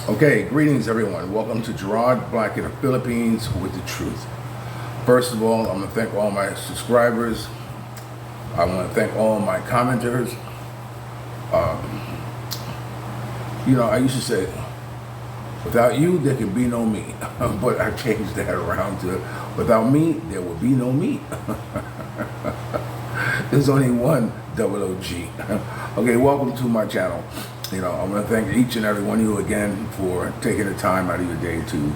Okay, greetings everyone. Welcome to Gerard Black in the Philippines with the truth. First of all, I'm going to thank all my subscribers. I want to thank all my commenters. I used to say, without you, there can be no me. But I changed that around to, without me, there will be no me. There's only one G. Okay, welcome to my channel. I want to thank each and every one of you again for taking the time out of your day to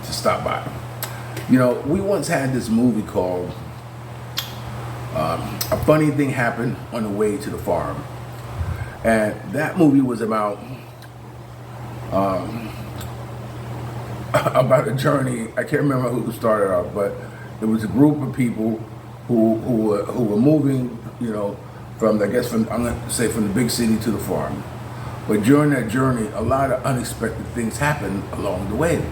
stop by. We once had this movie called A Funny Thing Happened on the Way to the Farm. And that movie was about a journey. I can't remember who started off, but it was a group of people who were moving, from I'm going to say from the big city to the farm. But during that journey, a lot of unexpected things happened along the way,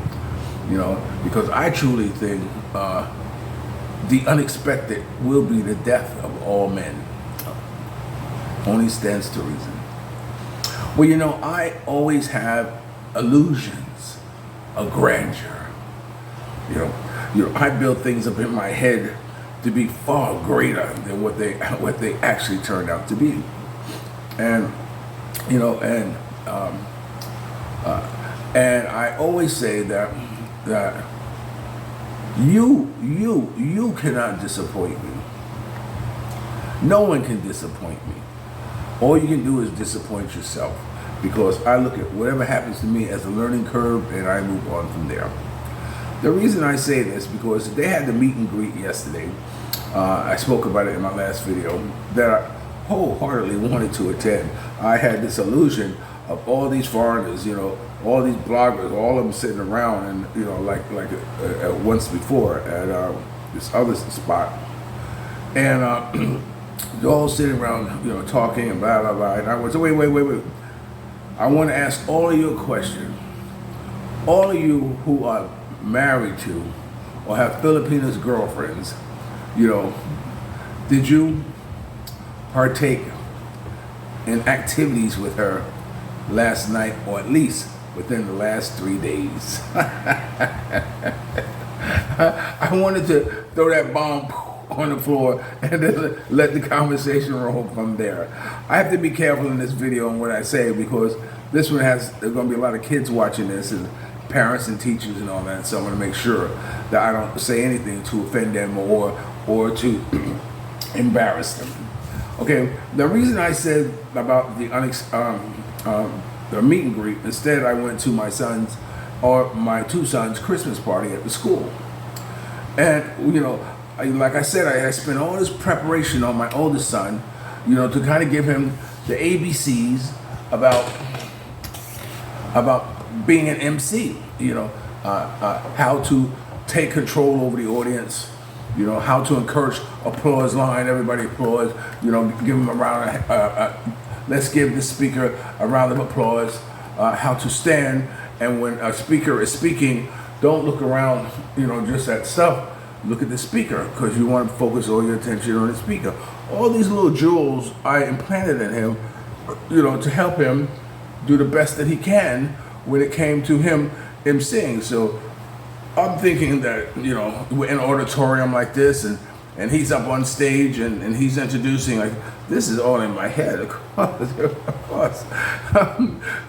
because I truly think the unexpected will be the death of all men. Only stands to reason. Well, I always have illusions of grandeur. I build things up in my head to be far greater than what they actually turned out to be, and I always say that you cannot disappoint me. No one can disappoint me. All you can do is disappoint yourself, because I look at whatever happens to me as a learning curve and I move on from there. The reason I say this, because they had the meet and greet yesterday. I spoke about it in my last video, that I wholeheartedly wanted to attend. I had this illusion of all these foreigners, all these bloggers, all of them sitting around, and like once before at this other spot, and they're all sitting around, talking and blah blah blah. And I was wait. I want to ask all of you a question. All of you who are married to or have Filipinos girlfriends, did you partake in activities with her last night, or at least within the last 3 days? I wanted to throw that bomb on the floor and then let the conversation roll from there. I have to be careful in this video on what I say, because this one there's going to be a lot of kids watching this, and parents and teachers and all that, so I'm going to make sure that I don't say anything to offend them or to embarrass them. Okay, the reason I said about the meet and greet, instead I went to my two sons' Christmas party at the school. And, like I said, I spent all this preparation on my oldest son, to kind of give him the ABCs about being an MC, how to take control over the audience, how to encourage applause line, everybody applause, give them a round let's give the speaker a round of applause, how to stand, and when a speaker is speaking, don't look around, just at stuff, look at the speaker, because you want to focus all your attention on the speaker. All these little jewels I implanted in him, to help him do the best that he can when it came to him emceeing. So I'm thinking that, we're in an auditorium like this, and he's up on stage and he's introducing, like, this is all in my head, of course.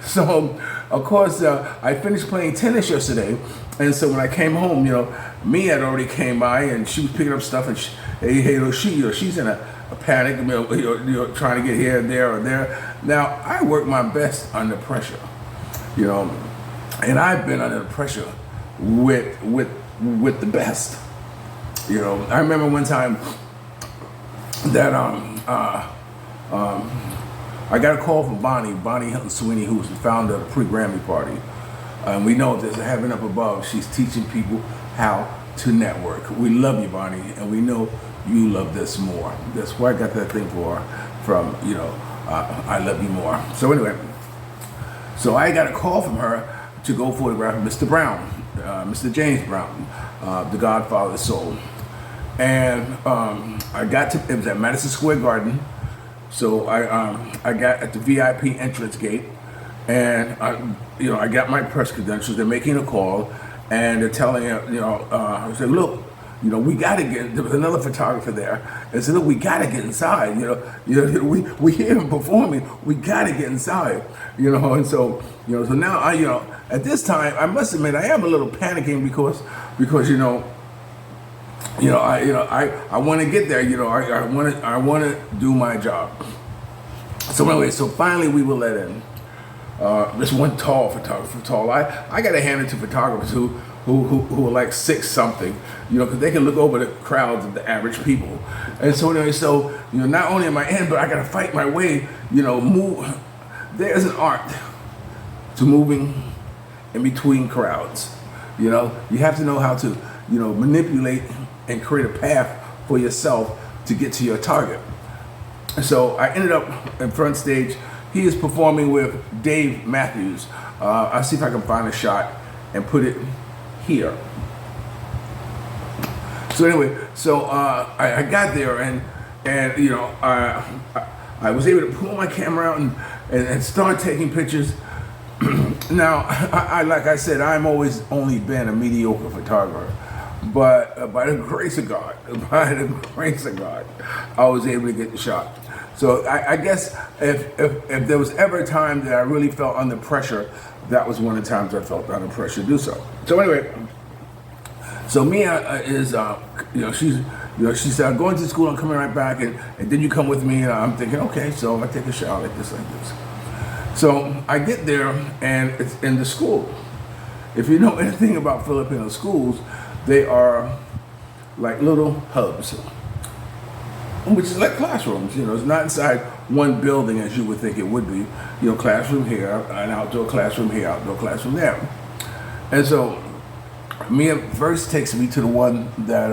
So, of course, I finished playing tennis yesterday, and so when I came home, Mia had already came by, and she was picking up stuff, and she's in a panic, trying to get here and there or there. Now, I work my best under pressure, and I've been under pressure with the best. I remember one time that I got a call from Bonnie Hilton Sweeney, who was the founder of the Pre-Grammy Party. And we know there's a heaven up above. She's teaching people how to network. We love you, Bonnie, and we know you love this more. That's why I got that thing from I love you more. So anyway, so I got a call from her to go photograph Mr. Brown, Mr. James Brown, the Godfather of Soul. And it was at Madison Square Garden. So I got at the VIP entrance gate, and I got my press credentials. They're making a call, and they're telling I said, look, we got to get. There was another photographer there, and said, look, we got to get inside. We hear him performing. We got to get inside. And so so now I at this time I must admit I am a little panicking because I want to get there. I want to do my job. So anyway, so finally we were let in. This one tall photographer, I got to hand it to photographers who are like 6 something, because they can look over the crowds of the average people. And so anyway, not only am I in, but I got to fight my way, move. There's an art to moving in between crowds. You have to know how to, manipulate and create a path for yourself to get to your target. So I ended up in front stage. He is performing with Dave Matthews. I'll see if I can find a shot and put it here. So anyway, I got there and I was able to pull my camera out and start taking pictures. Now, like I said, I'm always only been a mediocre photographer, but by the grace of God, I was able to get the shot. So I guess if there was ever a time that I really felt under pressure, that was one of the times I felt under pressure to do so. So anyway, so Mia is, she said, I'm going to school, I'm coming right back, and then you come with me, and I'm thinking, okay, so I take a shower like this. So I get there, and it's in the school. If you know anything about Filipino schools, they are like little hubs, which is like classrooms. It's not inside one building as you would think it would be. Classroom here, an outdoor classroom here, outdoor classroom there. And so Mia first takes me to the one that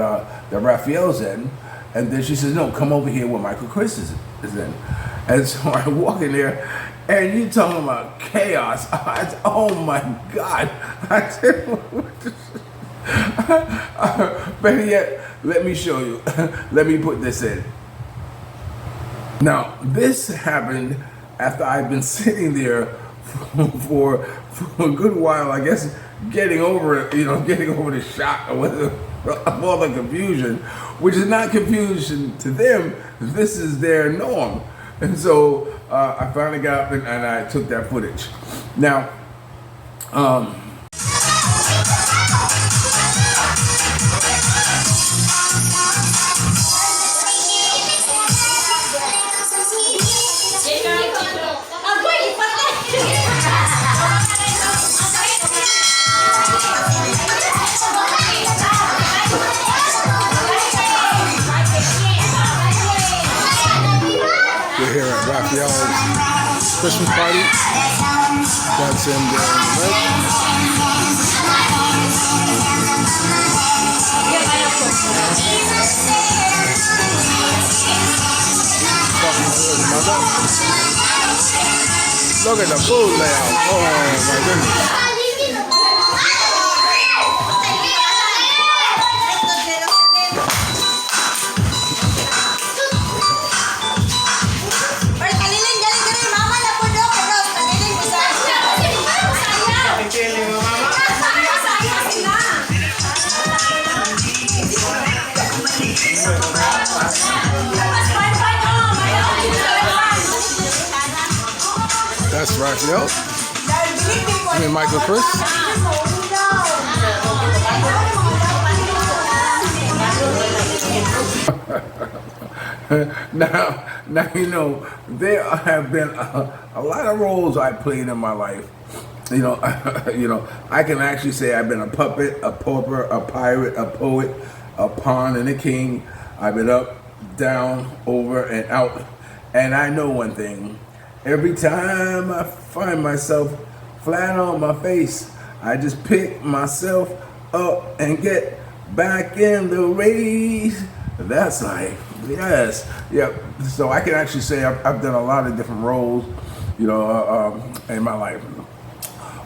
Raphael's in, and then she says, no, come over here where Michael Chris is in. And so I walk in there, and you're talking about chaos. Oh my God. I said, better yet, let me show you. Let me put this in. Now, this happened after I've been sitting there for a good while, I guess, getting over the shock or all the confusion, which is not confusion to them. This is their norm. And so I finally got up and I took that footage. Now, we're here at Raphael's Christmas party. That's him there in the red. Look at the food layout. Oh my goodness. That's Raphael. I mean Michael Chris. Now there have been a lot of roles I played in my life. I can actually say I've been a puppet, a pauper, a pirate, a poet, a pawn, and a king. I've been up, down, over, and out. And I know one thing. Every time I find myself flat on my face, I just pick myself up and get back in the race. That's life. Yes. Yep. So I can actually say I've done a lot of different roles, in my life.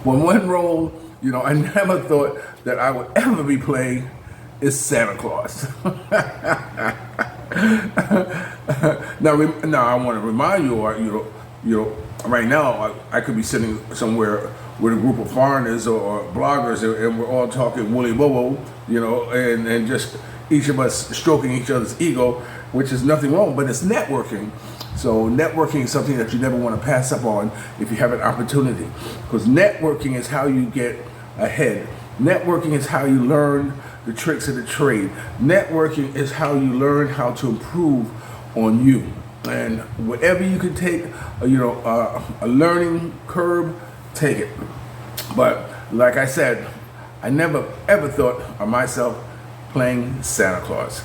Well, one role, I never thought that I would ever be playing is Santa Claus. Now I want to remind you, right now, I could be sitting somewhere with a group of foreigners or bloggers, and we're all talking woolly bobo, you know, and just each of us stroking each other's ego, which is nothing wrong, but it's networking. So networking is something that you never want to pass up on if you have an opportunity, because networking is how you get ahead. Networking is how you learn the tricks of the trade. Networking is how you learn how to improve on you. And whatever you can take, a learning curve, take it. But like I said, I never ever thought of myself playing Santa Claus.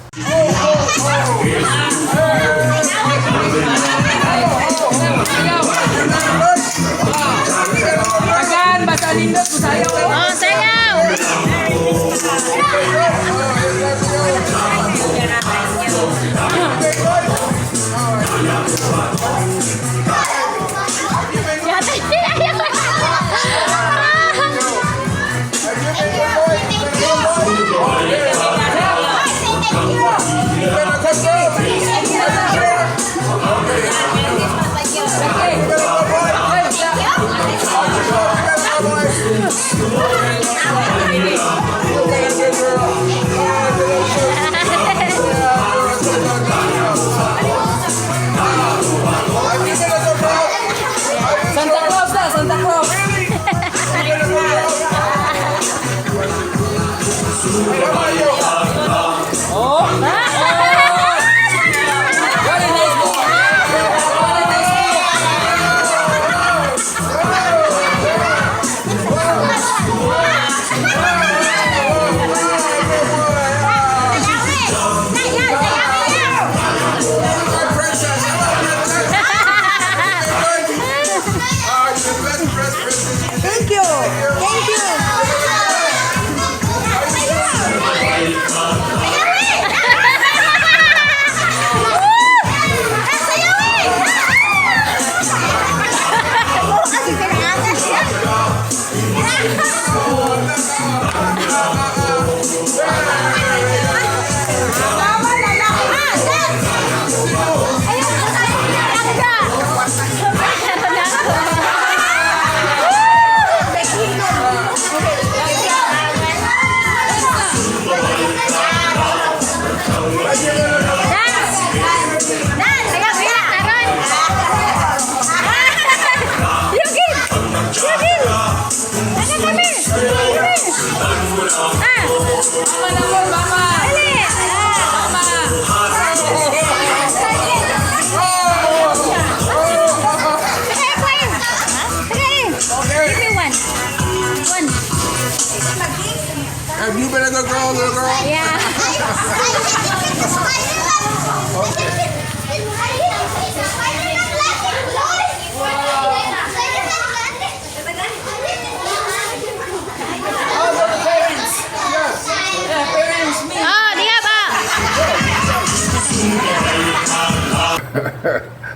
Have you been a good girl, little girl? Yeah.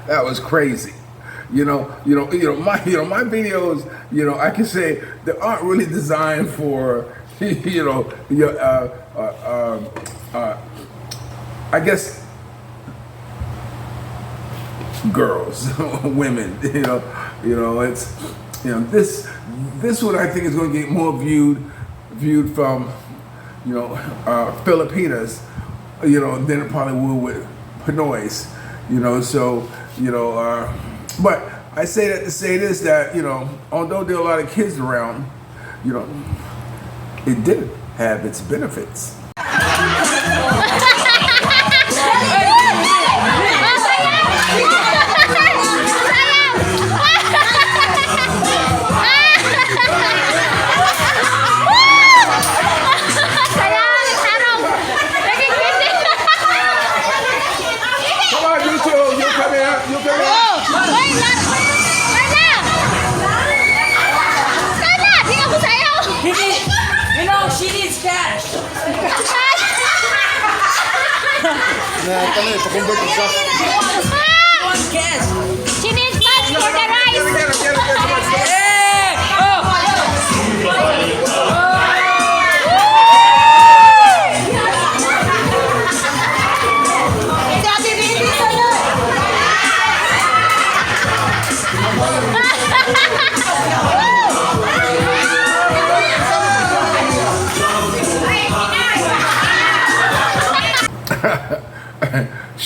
That was crazy. My videos, I can say they aren't really designed for, I guess, girls, women, it's, this one I think is going to get more viewed from, Filipinas, than it probably would with Pinoys, but I say that to say this, that, although there are a lot of kids around, it did have its benefits. She needs cash for the rice.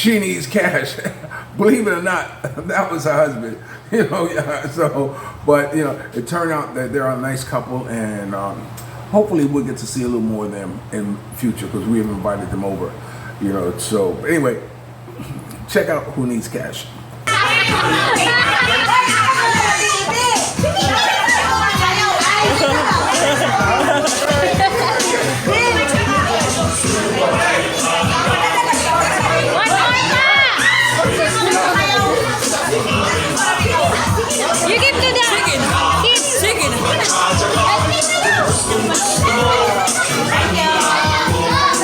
she needs cash. Believe it or not, that was her husband. You know, yeah, so, but you know, it turned out that they're a nice couple, and hopefully we'll get to see a little more of them in future because we have invited them over. You know, so anyway, check out Who Needs Cash. You give to the chicken.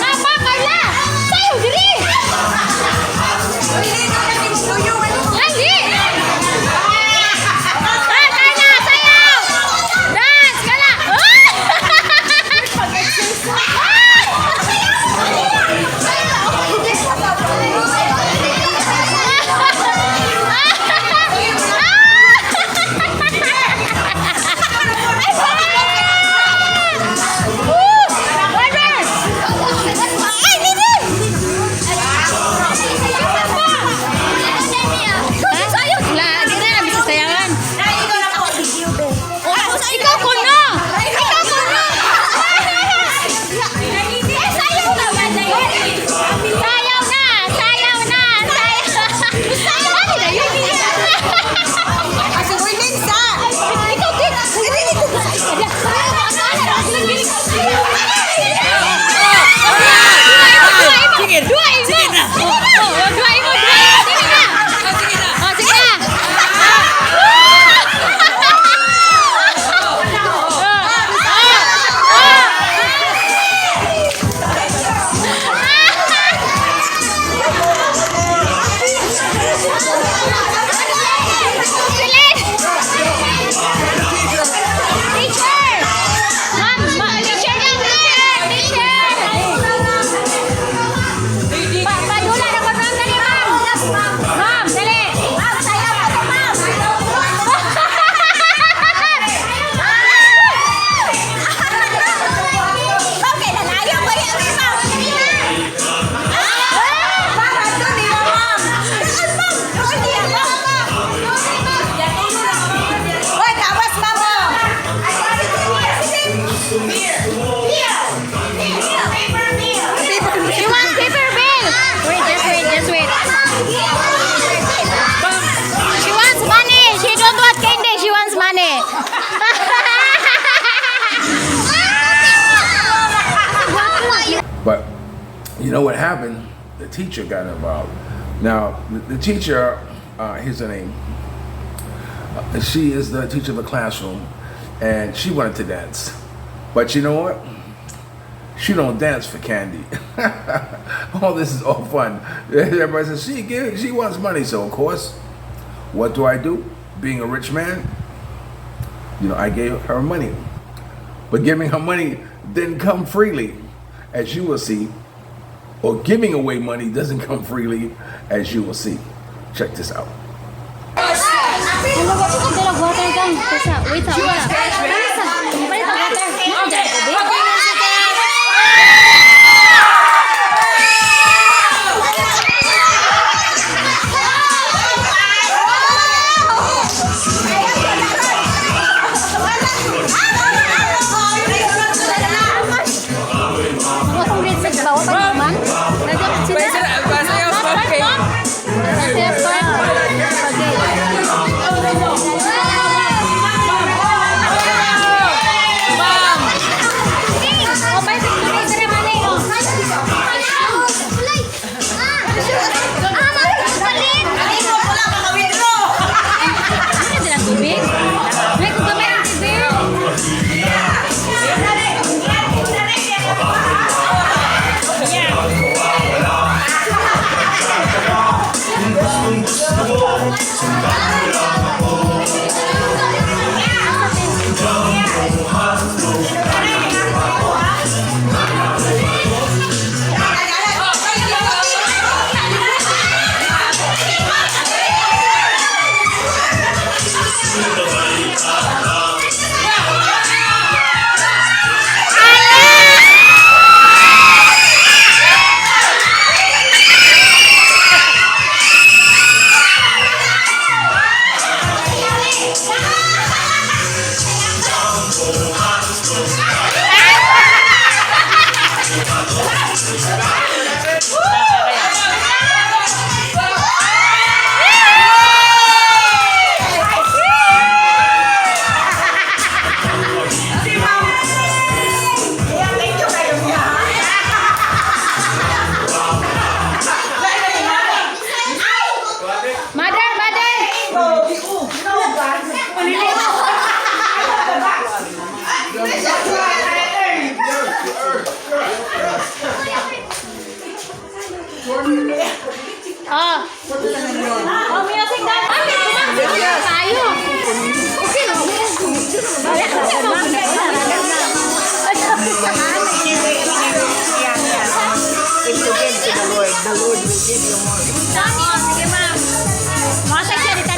Apa Carla? Sayo diri. Lagi. Carla, sayo. Dance, Carla. But you know what happened? The teacher got involved. Now, the teacher, here's her name. She is the teacher of the classroom, and she wanted to dance. But you know what? She don't dance for candy. All this is all fun. Everybody says she wants money, so of course, what do? Being a rich man, you know, I gave her money. But giving her money didn't come freely, as you will see. Or giving away money doesn't come freely, as you will see. Check this out. Mother, mother. Oh. Oh, music na. Tayo. Okay lang. If you give to the Lord will give you more. Sige, ma'am. Mga section dito.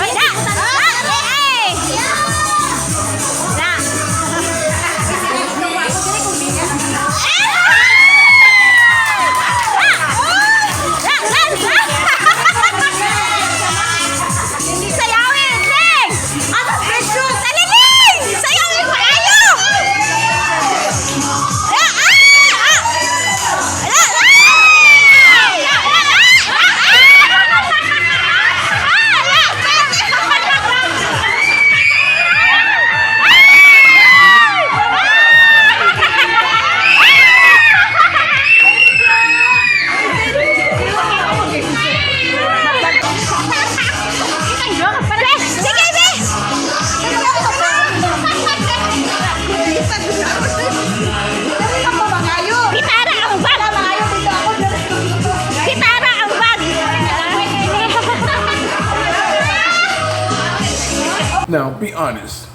Now, be honest.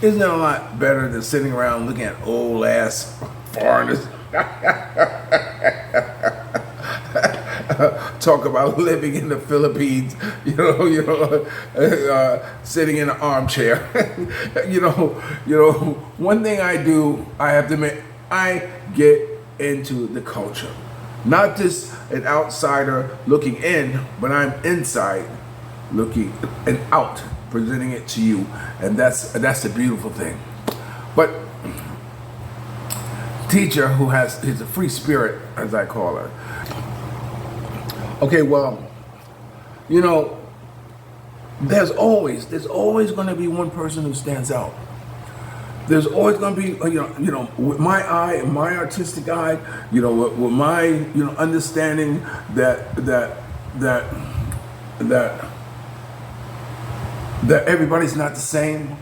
Isn't it a lot better than sitting around looking at old ass foreigners talk about living in the Philippines? Sitting in an armchair. One thing I do, I have to admit, I get into the culture. Not just an outsider looking in, but I'm inside looking and out, presenting it to you, and that's the beautiful thing. But teacher who is a free spirit, as I call her. Okay, well, there's always going to be one person who stands out. There's always going to be, with my eye and my artistic eye, with my, understanding that everybody's not the same.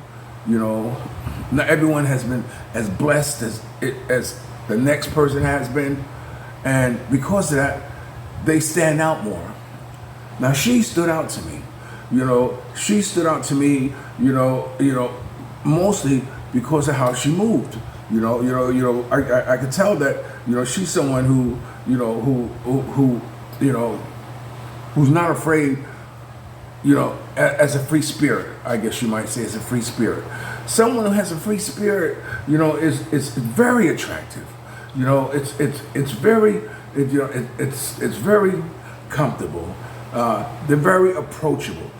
Not everyone has been as blessed as the next person has been, and because of that, they stand out more. Now she stood out to me. She stood out to me. Mostly because of how she moved. I could tell that she's someone who's not afraid. As a free spirit, I guess you might say, as a free spirit. Someone who has a free spirit, is very attractive. It's very comfortable. They're very approachable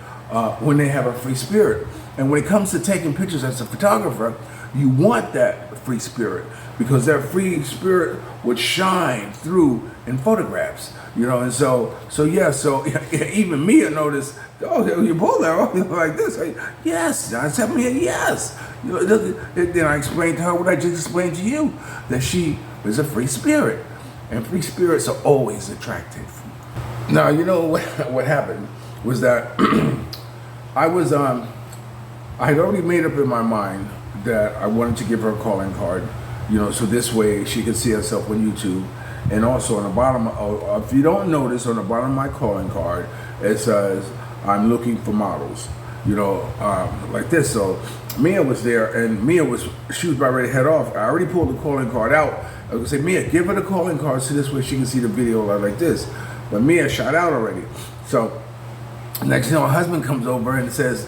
when they have a free spirit. And when it comes to taking pictures as a photographer, you want that free spirit, because that free spirit would shine through in photographs. And so even me, I noticed, you both are like this. Yes, I said, yes. Then I explained to her what I just explained to you, that she is a free spirit, and free spirits are always attractive. Now, what happened was that I had already made up in my mind that I wanted to give her a calling card, so this way she could see herself on YouTube. And also on the bottom, if you don't notice, on the bottom of my calling card, it says, I'm looking for models, like this. So Mia was there, and she was about ready to head off. I already pulled the calling card out. I was gonna say, Mia, give her the calling card so this way she can see the video like this. But Mia shot out already. So next thing, my husband comes over and says,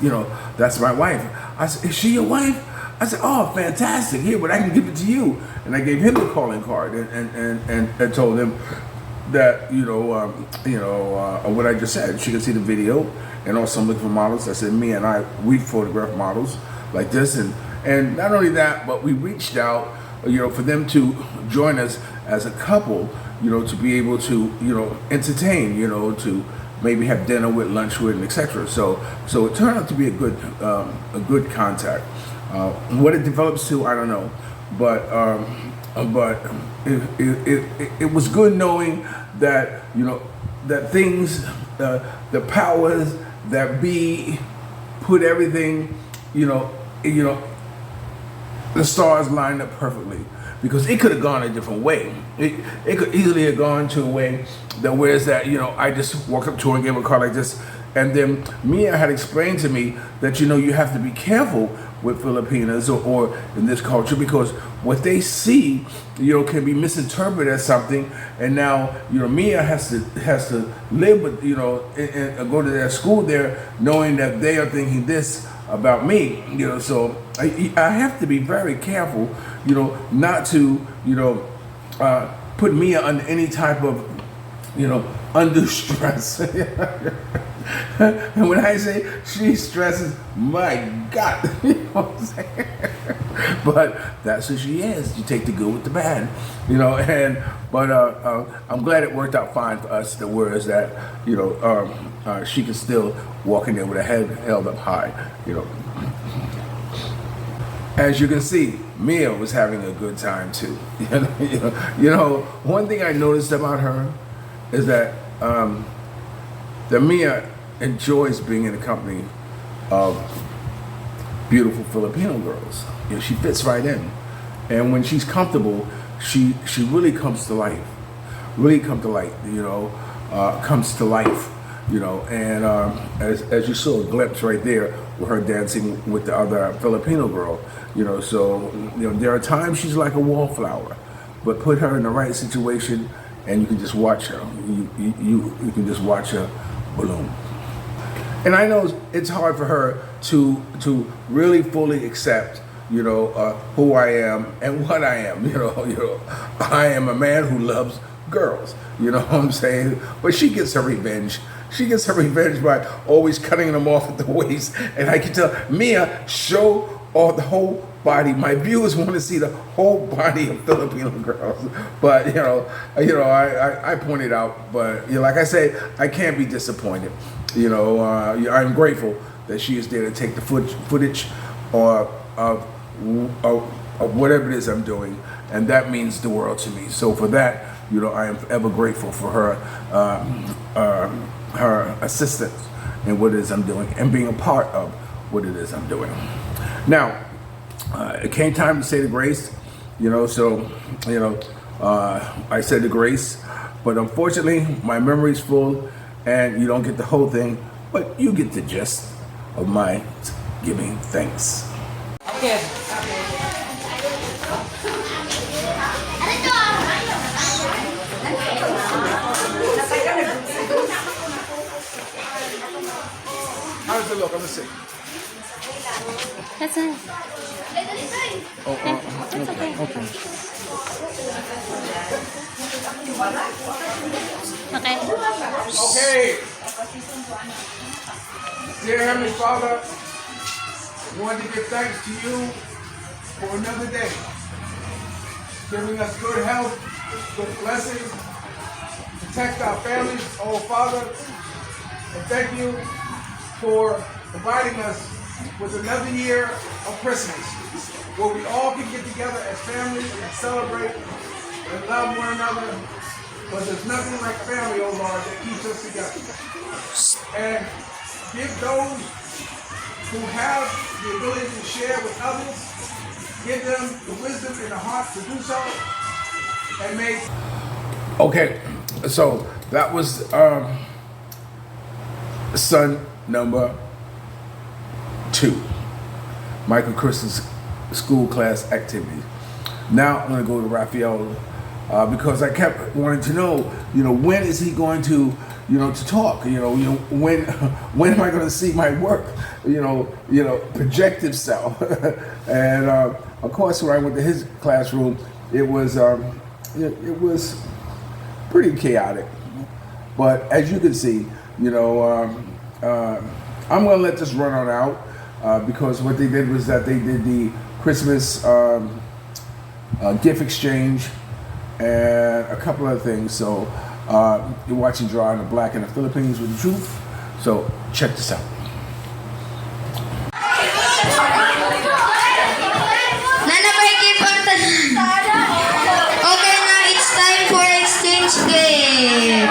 that's my wife. I said, is she your wife? I said, oh, fantastic. Here, but I can give it to you. And I gave him the calling card and told him that, what I just said. She could see the video, and also I'm looking for models. I said, Mia and we photograph models like this. And not only that, but we reached out, for them to join us as a couple, to be able to, entertain, to maybe have dinner with, lunch with, and etc. So it turned out to be a good contact. What it develops to, I don't know, but it was good knowing that that things, the powers that B put everything, the stars lined up perfectly, because it could have gone a different way. It could easily have gone to a way that whereas that, I just walked up to her and gave her a card like this. And then Mia had explained to me that, you have to be careful with Filipinas or in this culture, because what they see, can be misinterpreted as something. And now, Mia has to live with, and go to their school there knowing that they are thinking this about me, so I have to be very careful, not to, put Mia under any type of, undue stress. And when I say she stresses, my God, you know what I'm saying? But that's who she is. You take the good with the bad, but I'm glad it worked out fine for us. The whereas that, she can still walk in there with her head held up high, As you can see, Mia was having a good time too. One thing I noticed about her is that Mia enjoys being in the company of beautiful Filipino girls. She fits right in, and when she's comfortable, she really comes to life. Really comes to life. And as you saw a glimpse right there with her dancing with the other Filipino girl. There are times she's like a wallflower, but put her in the right situation, and you can just watch her. You can just watch her bloom. And I know it's hard for her to really fully accept, who I am and what I am. I am a man who loves girls. You know what I'm saying? But she gets her revenge. She gets her revenge by always cutting them off at the waist. And I can tell Mia, show all the whole body. My viewers want to see the whole body of Filipino girls. But I pointed out. But like I say, I can't be disappointed. I'm grateful that she is there to take the footage of whatever it is I'm doing, and that means the world to me. So for that, I am ever grateful for her assistance in what it is I'm doing and being a part of what it is I'm doing. Now, it came time to say the grace, I said the grace, but unfortunately my memory's full and you don't get the whole thing, but you get the gist of my giving thanks. Okay. How does it look? Let's see. That's it. Okay. Okay. Okay. Dear Heavenly Father, we want to give thanks to you for another day, giving us good health, good blessings, protect our families, oh Father, and thank you for providing us with another year of Christmas, where we all can get together as families and celebrate and love one another, but there's nothing like family, oh Lord, that keeps us together. And give those who have the ability to share with others, give them the wisdom and the heart to do so, and make... Okay, so that was son number 2, Michael Chris's school class activity. Now I'm going to go to Raphael because I kept wanting to know, when is he going to, to talk? When am I going to see my work? Projective self. And of course, when I went to his classroom, it was pretty chaotic. But as you can see, I'm going to let this run on out because what they did was that they did the Christmas gift exchange and a couple other things. So you're watching Gerard and the Black in the Philippines with the truth. So check this out. Okay, now it's time for exchange gift.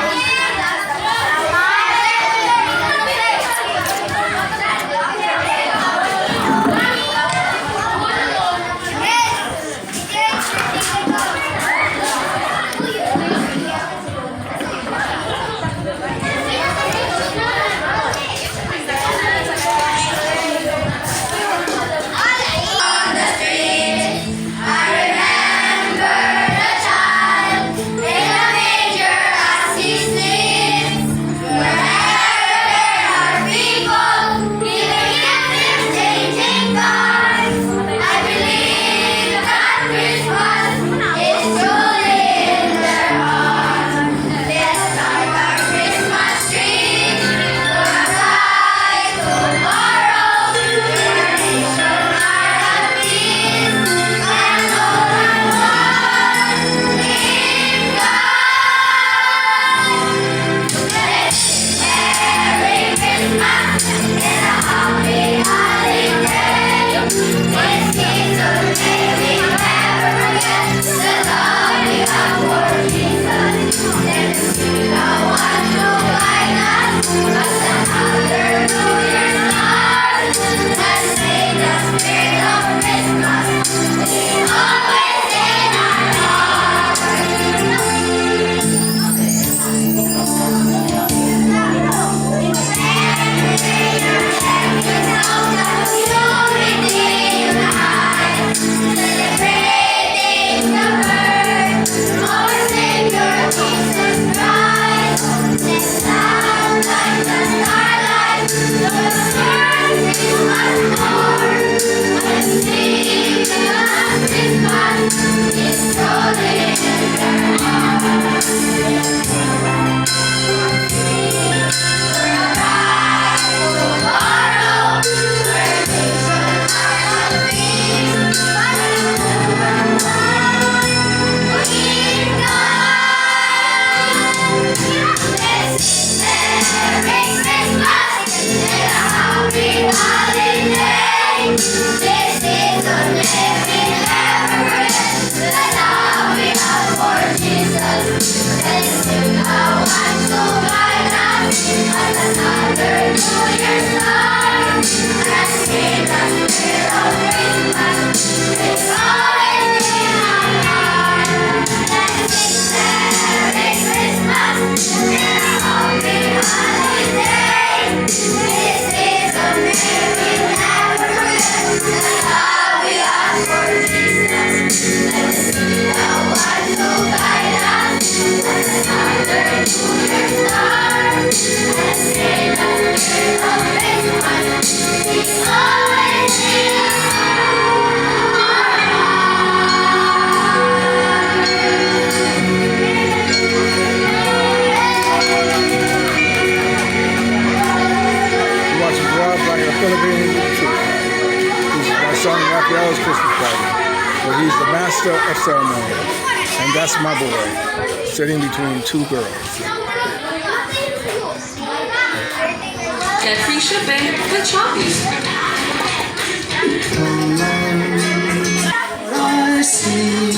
He's the master of ceremony, and that's my boy, sitting between two girls. Get free shipping with Shopee. I see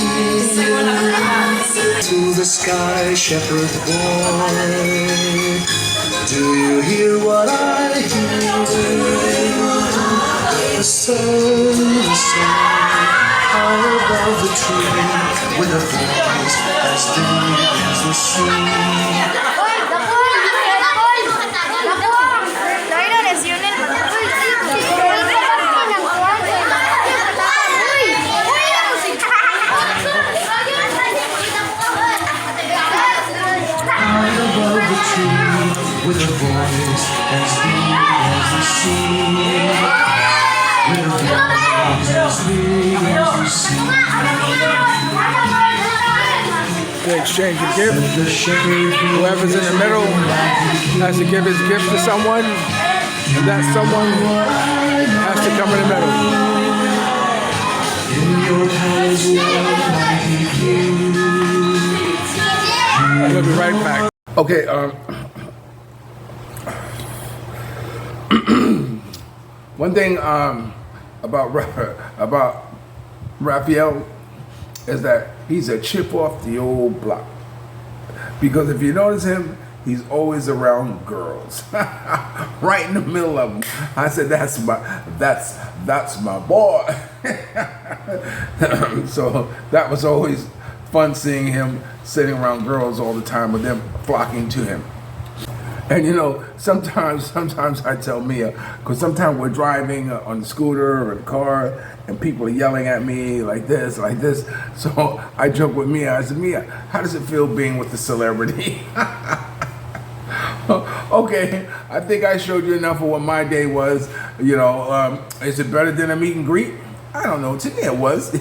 to the sky, shepherd boy. Do you hear what I hear? The sun, high above the tree, with a voice as deep as the sea. With a voice as deep as the sea. With a voice as deep as the sea. They exchange a gift. Whoever's in the middle has to give his gift to someone, and that someone has to come in the middle. In your hands, We'll be right back. Okay, one thing about Raphael is that he's a chip off the old block. Because if you notice him, he's always around girls, right in the middle of them. I said, that's my boy. So that was always fun seeing him sitting around girls all the time, with them flocking to him. And you know, sometimes I tell Mia, because sometimes we're driving on the scooter or the car, and people are yelling at me like this. So I joke with Mia. I said, Mia, how does it feel being with the celebrity? Okay, I think I showed you enough of what my day was. You know, is it better than a meet and greet? I don't know. To me, it was.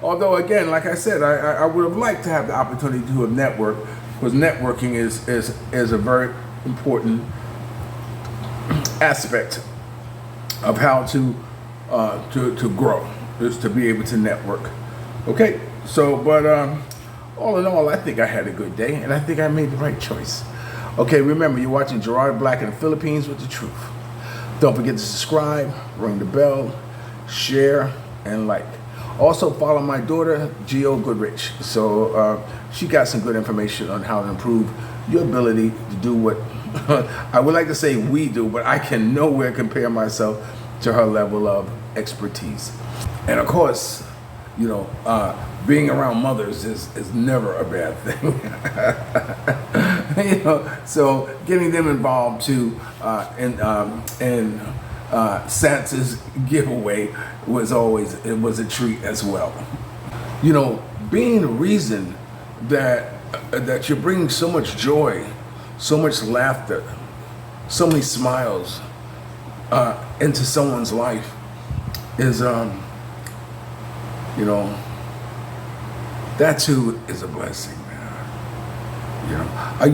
Although again, like I said, I would have liked to have the opportunity to have networked, because networking is a very important aspect of how to grow, is to be able to network. Okay, so but all in all, I think I had a good day, and I think I made the right choice. Okay, remember, you're watching Gerard Black in the Philippines with the truth. Don't forget to subscribe, ring the bell, share, and like. Also, follow my daughter, Gio Goodrich. So she got some good information on how to improve your ability to do what I would like to say we do, but I can nowhere compare myself to her level of expertise. And of course, you know, being around mothers is never a bad thing. You know, so getting them involved too in Santa's giveaway was a treat as well. You know, being the reason that you're bringing so much joy, so much laughter, so many smiles into someone's life is, you know, that too is a blessing, man. I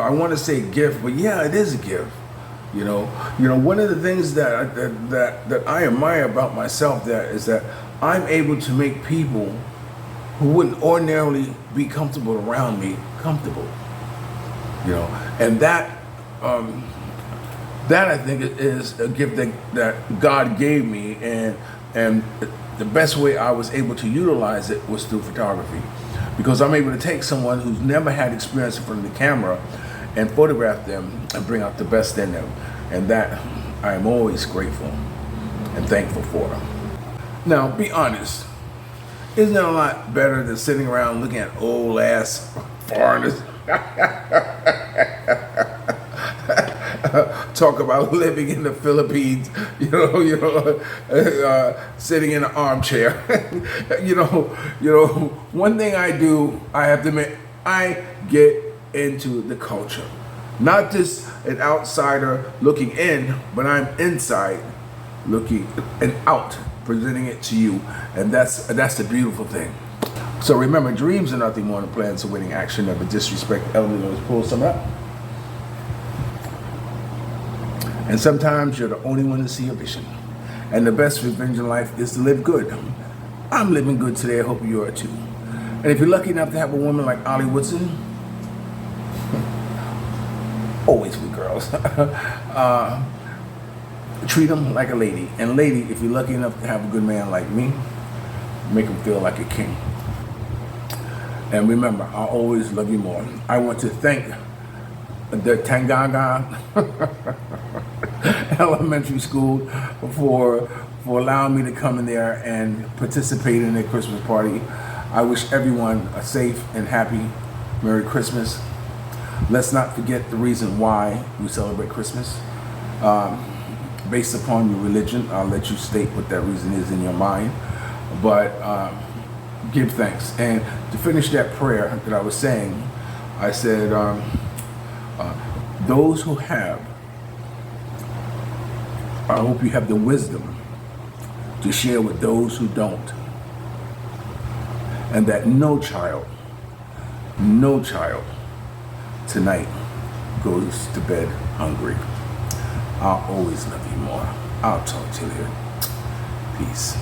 want to say gift, but yeah, it is a gift. You know, one of the things that I admire about myself is that I'm able to make people who wouldn't ordinarily be comfortable around me comfortable. You know, and that I think is a gift that God gave me, and the best way I was able to utilize it was through photography, because I'm able to take someone who's never had experience in front of the camera and photograph them and bring out the best in them, and that I am always grateful and thankful for. Now, be honest, isn't it a lot better than sitting around looking at old ass foreigners talk about living in the Philippines, sitting in an armchair. you know, one thing I do, I have to admit, I get into the culture. Not just an outsider looking in, but I'm inside looking and out, presenting it to you. And that's the beautiful thing. So remember, dreams are nothing more than plans of winning action. Never disrespect elderly. Let's pull some up. And sometimes you're the only one to see a vision. And the best revenge in life is to live good. I'm living good today. I hope you are too. And if you're lucky enough to have a woman like Ollie Woodson, always with girls, treat them like a lady. And lady, if you're lucky enough to have a good man like me, make him feel like a king. And remember, I'll always love you more. I want to thank the Tangaga Elementary School for allowing me to come in there and participate in their Christmas party. I wish everyone a safe and happy Merry Christmas. Let's not forget the reason why we celebrate Christmas. Based upon your religion, I'll let you state what that reason is in your mind. But give thanks. And to finish that prayer that I was saying, I said, those who have, I hope you have the wisdom to share with those who don't. And that no child tonight goes to bed hungry. I'll always love you more. I'll talk to you later. Peace.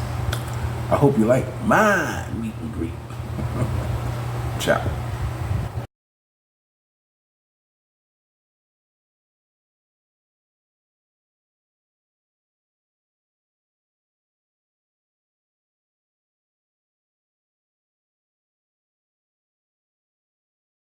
I hope you like my meet and greet. Ciao.